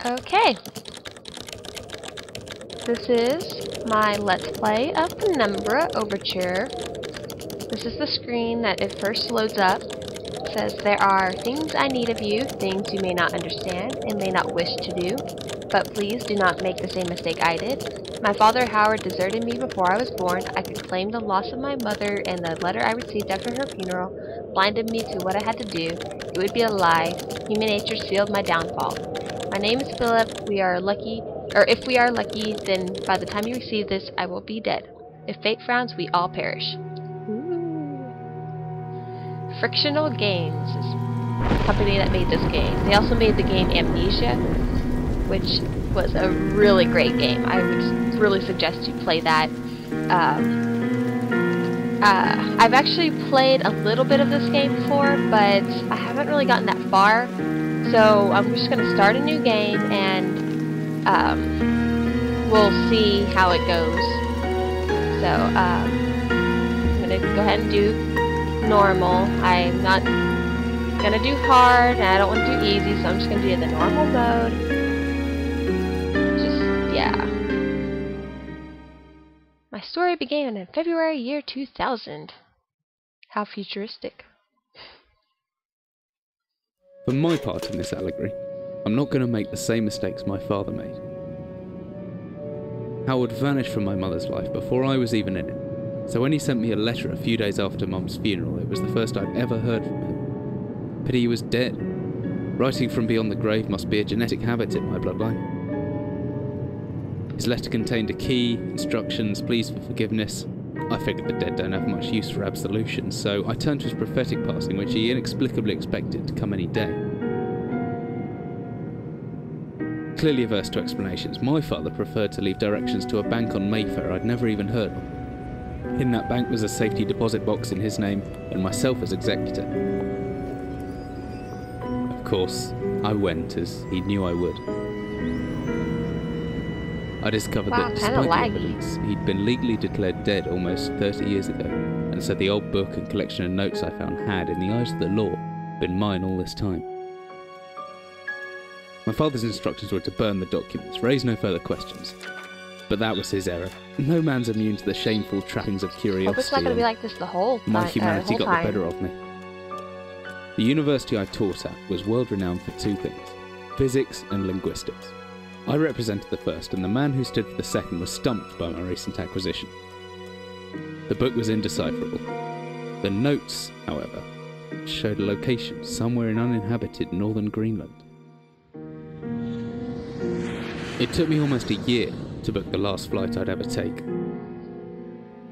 Okay. This is my Let's Play of Penumbra Overture. This is the screen that it first loads up. It says, there are things I need of you, things you may not understand and may not wish to do, but please do not make the same mistake I did. My father Howard deserted me before I was born. I could claim the loss of my mother, and the letter I received after her funeral blinded me to what I had to do. It would be a lie. Human nature sealed my downfall. My name is Philip. We are lucky, or if we are lucky, then by the time you receive this, I will be dead. If fate frowns, we all perish. Frictional Games is the company that made this game. They also made the game Amnesia, which was a really great game. I would really suggest you play that. I've actually played a little bit of this game before, but I haven't really gotten that far. So I'm just going to start a new game, and we'll see how it goes. So I'm going to go ahead and do normal. I'm not going to do hard, and I don't want to do easy, so I'm just going to do the normal mode. Yeah. My story began in February year 2000. How futuristic. For my part in this allegory, I'm not going to make the same mistakes my father made. Howard vanished from my mother's life before I was even in it, so when he sent me a letter a few days after Mum's funeral, it was the first I'd ever heard from him. Pity he was dead. Writing from beyond the grave must be a genetic habit in my bloodline. His letter contained a key, instructions, pleas for forgiveness. I figured the dead don't have much use for absolution, so I turned to his prophetic passing, which he inexplicably expected to come any day. Clearly averse to explanations, my father preferred to leave directions to a bank on Mayfair I'd never even heard of. In that bank was a safety deposit box in his name, and myself as executor. Of course, I went, as he knew I would. I discovered that despite the evidence, he'd been legally declared dead almost 30 years ago, and so the old book and collection of notes I found had, in the eyes of the law, been mine all this time. My father's instructions were to burn the documents, raise no further questions. But that was his error. No man's immune to the shameful trappings of curiosity. Hope it's not going to be like this the whole time. My humanity got the better of me. The university I taught at was world renowned for two things: physics and linguistics. I represented the first, and the man who stood for the second was stumped by my recent acquisition. The book was indecipherable. The notes, however, showed a location somewhere in uninhabited northern Greenland. It took me almost a year to book the last flight I'd ever take.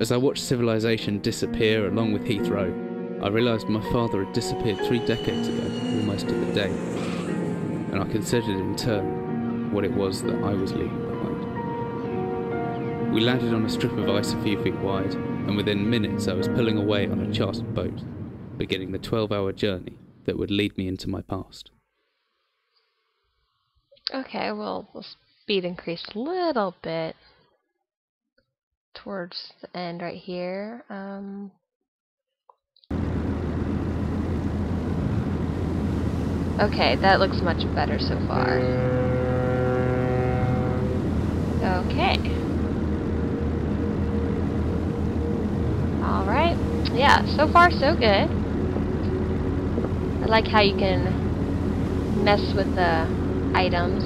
As I watched civilization disappear along with Heathrow, I realised my father had disappeared 3 decades ago, almost to the day, and I considered in turn what it was that I was leaving behind. We landed on a strip of ice a few feet wide, and within minutes I was pulling away on a chartered boat, beginning the 12-hour journey that would lead me into my past. Okay, well, we'll speed increase a little bit towards the end right here. Okay, that looks much better so far. Okay. Alright. Yeah, so far so good. I like how you can mess with the items.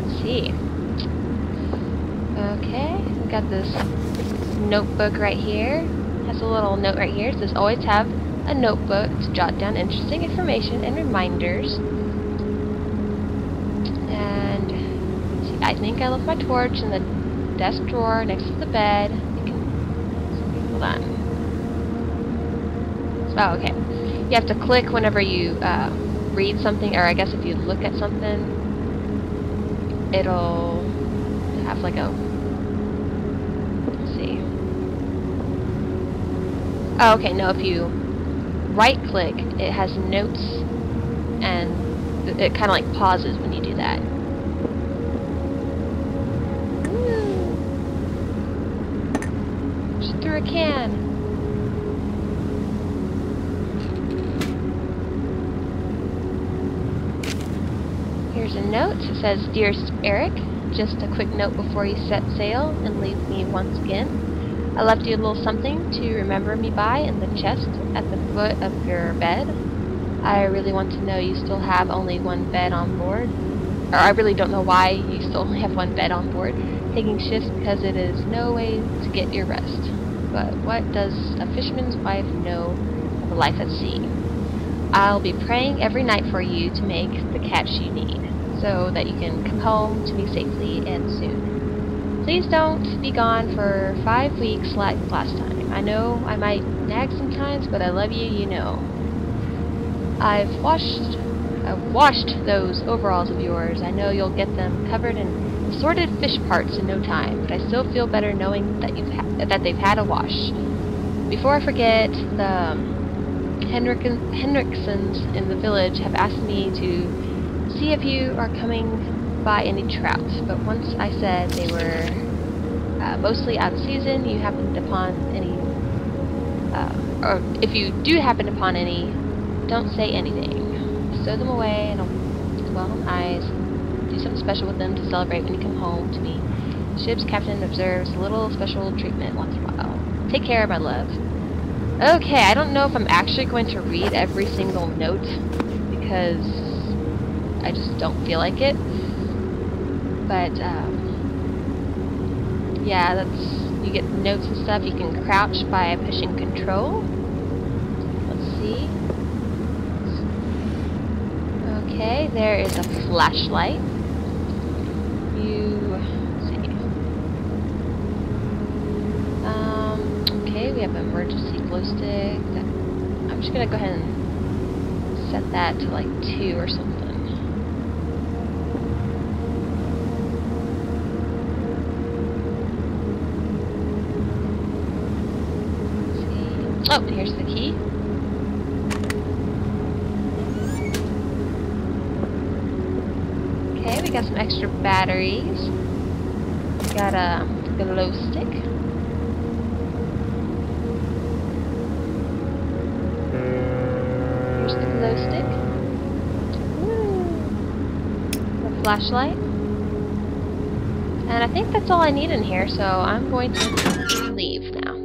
Let's see. Okay, we got this notebook right here. Has a little note right here. It says always have a notebook to jot down interesting information and reminders. And see, I think I left my torch in the desk drawer next to the bed. Hold on. Oh, okay. You have to click whenever you read something, or I guess if you look at something, it'll have like a, let's see. Oh, okay, no, if you right click, it has notes, and it kind of like pauses when you do that. Woo. Just threw a can. Here's a note. It says, "Dearest Eric, just a quick note before you set sail and leave me once again. I left you a little something to remember me by in the chest at the foot of your bed. I really want to know you still have only one bed on board. Or I really don't know why you still only have one bed on board, taking shifts because it is no way to get your rest. But what does a fisherman's wife know of a life at sea? I'll be praying every night for you to make the catch you need, so that you can come home to me safely and soon. Please don't be gone for 5 weeks like last time. I know I might nag sometimes, but I love you, you know. I've washed those overalls of yours. I know you'll get them covered in assorted fish parts in no time, but I still feel better knowing that they've had a wash. Before I forget, the Henriksons in the village have asked me to see if you are coming by any trout, but once I said they were mostly out of season, you happened upon any, or if you do happen upon any, don't say anything. Stow them away and dwell on eyes. Do something special with them to celebrate when you come home to me. The ship's captain observes a little special treatment once in a while. Take care, my love." Okay, I don't know if I'm actually going to read every single note because I just don't feel like it. But yeah, you get notes and stuff. You can crouch by pushing control. Let's see. Okay, there is a flashlight. Okay, we have an emergency glow stick. I'm just gonna go ahead and set that to like 2 or something. Let's see. Oh, here's the key. Okay, we got some extra batteries. We got a glow stick. Here's the glow stick. The flashlight. And I think that's all I need in here, so I'm going to leave now.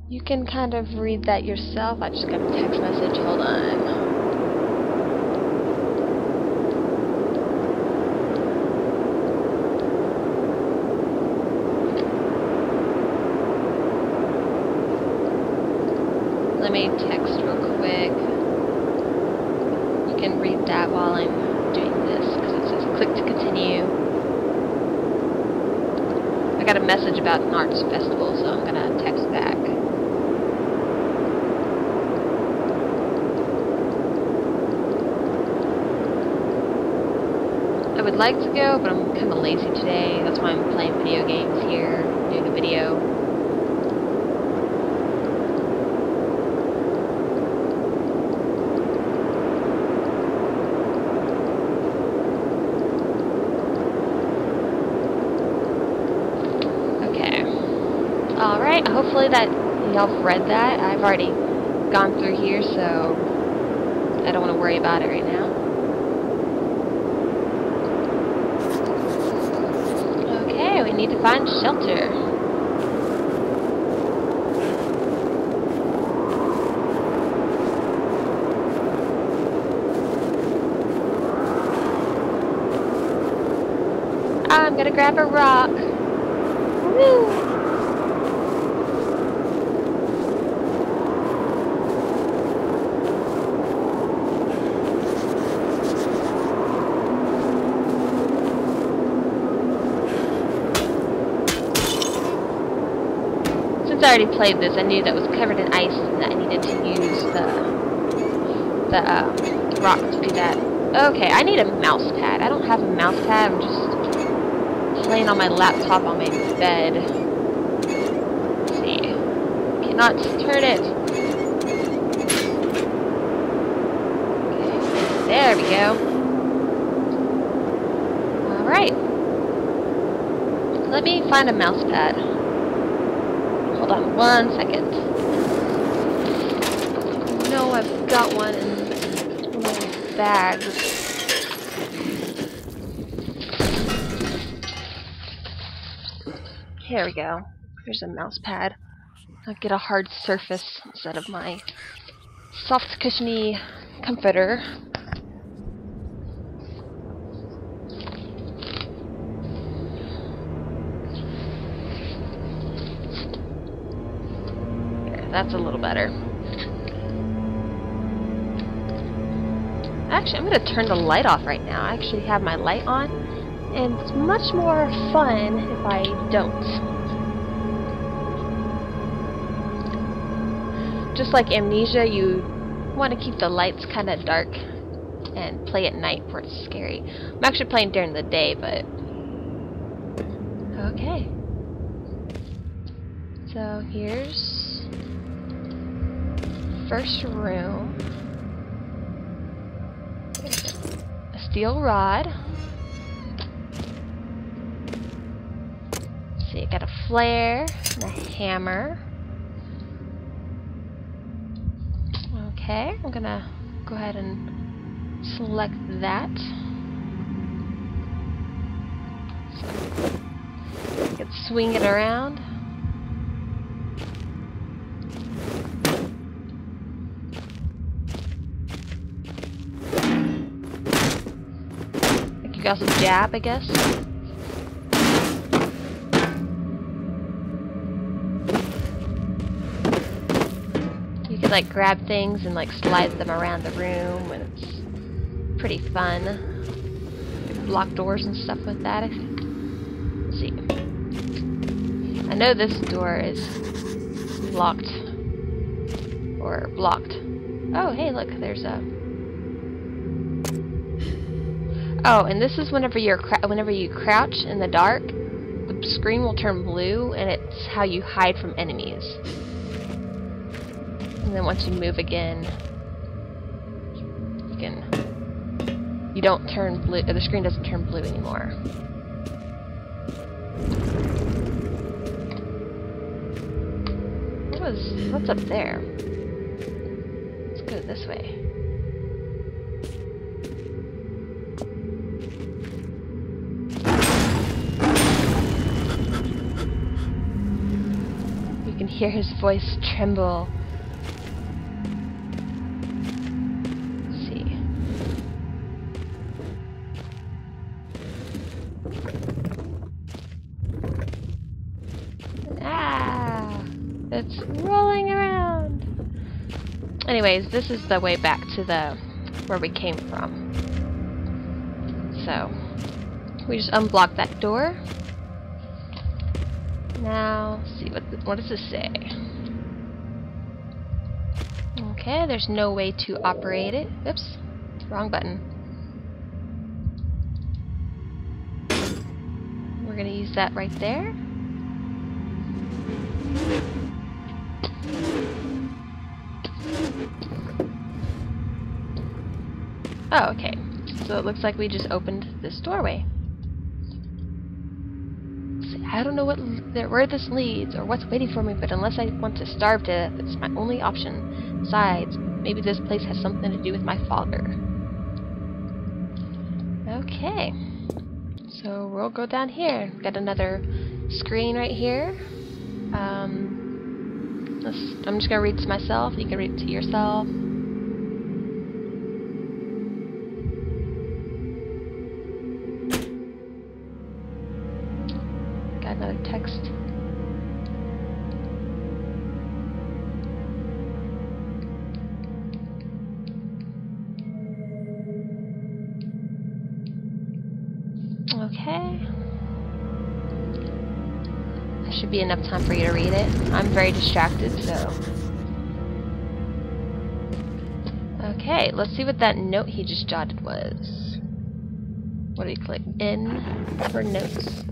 You can kind of read that yourself. I just got a text message. Hold on. Let me text real quick. You can read that while I'm doing this, because it says click to continue. I got a message about an arts festival, so I'm gonna text back. I would like to go, but I'm kind of lazy today. That's why I'm playing video games here, doing a video. Alright, hopefully that y'all have read that. I've already gone through here, so I don't want to worry about it right now. Okay, we need to find shelter. I'm gonna grab a rock. Woo! Since I already played this, I knew that was covered in ice and that I needed to use the rock to do that. Okay, I need a mouse pad. I don't have a mouse pad. I'm just playing on my laptop on my bed. Let's see. Cannot turn it. Okay, there we go. Alright. Let me find a mouse pad. Hold on 1 second. No, I've got one in one of my bags. Here we go. Here's a mouse pad. I'll get a hard surface instead of my soft, cushiony comforter. There, that's a little better. Actually, I'm going to turn the light off right now. I actually have my light on, and it's much more fun if I don't. Just like Amnesia, you want to keep the lights kind of dark and play at night where it's scary. I'm actually playing during the day, but... Okay. So here's... first room. A steel rod. Let's see, I got a flare and a hammer. Okay, I'm gonna go ahead and select that. So I can swing it around. I could also jab, I guess. Like grab things and like slide them around the room, and it's pretty fun. Block doors and stuff with that. Let's see. I know this door is locked or blocked. Oh, hey, look, there's a. Oh, and this is whenever you crouch in the dark, the screen will turn blue, and it's how you hide from enemies. And then once you move again, you don't turn blue, or the screen doesn't turn blue anymore. What's up there? Let's go this way. You can hear his voice tremble. It's rolling around. Anyways, this is the way back to where we came from. So we just unblock that door. Now, let's see what does this say? Okay, there's no way to operate it. Oops, wrong button. We're gonna use that right there. Oh, okay. So it looks like we just opened this doorway. See, I don't know where this leads or what's waiting for me, but unless I want to starve to death, it's my only option. Besides, maybe this place has something to do with my father. Okay. So we'll go down here. We've got another screen right here. I'm just gonna read to myself. You can read it to yourself. Got another text. Okay. That should be enough time for you to read it. I'm very distracted, so. Okay, let's see what that note he just jotted was. What do you click? N for notes.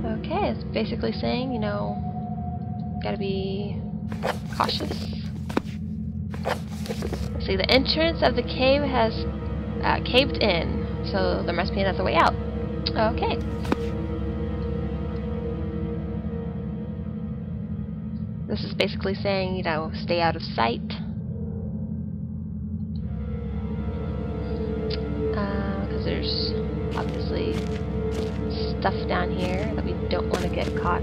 Okay, it's basically saying, you know, gotta be cautious. Let's see, the entrance of the cave has caved in, so there must be another way out. Okay. This is basically saying, you know, stay out of sight. Because there's obviously stuff down here that we don't want to get caught.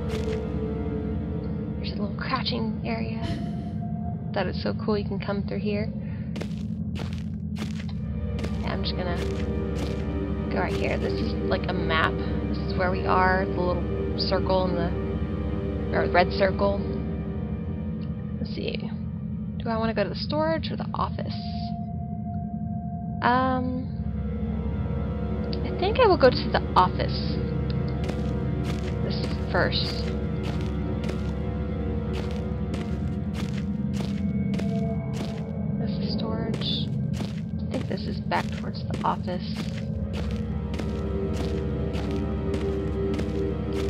There's a little crouching area. That is so cool, you can come through here. Yeah, I'm just gonna go right here. This is like a map. This is where we are, the little circle and the red circle. Let's see. Do I want to go to the storage or the office? I think I will go to the office. This first. This is storage. I think this is back towards the office.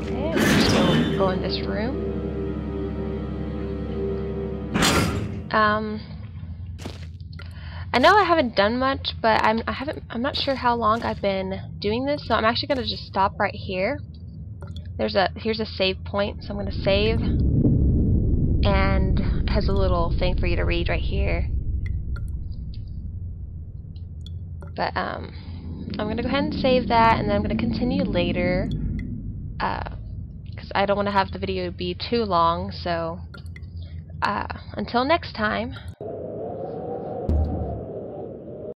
Okay, we're just gonna go in this room. I know I haven't done much, but I'm not sure how long I've been doing this, so I'm actually gonna just stop right here. Here's a save point, so I'm gonna save, and it has a little thing for you to read right here. But I'm gonna go ahead and save that, and then I'm gonna continue later, because I don't want to have the video be too long. So until next time.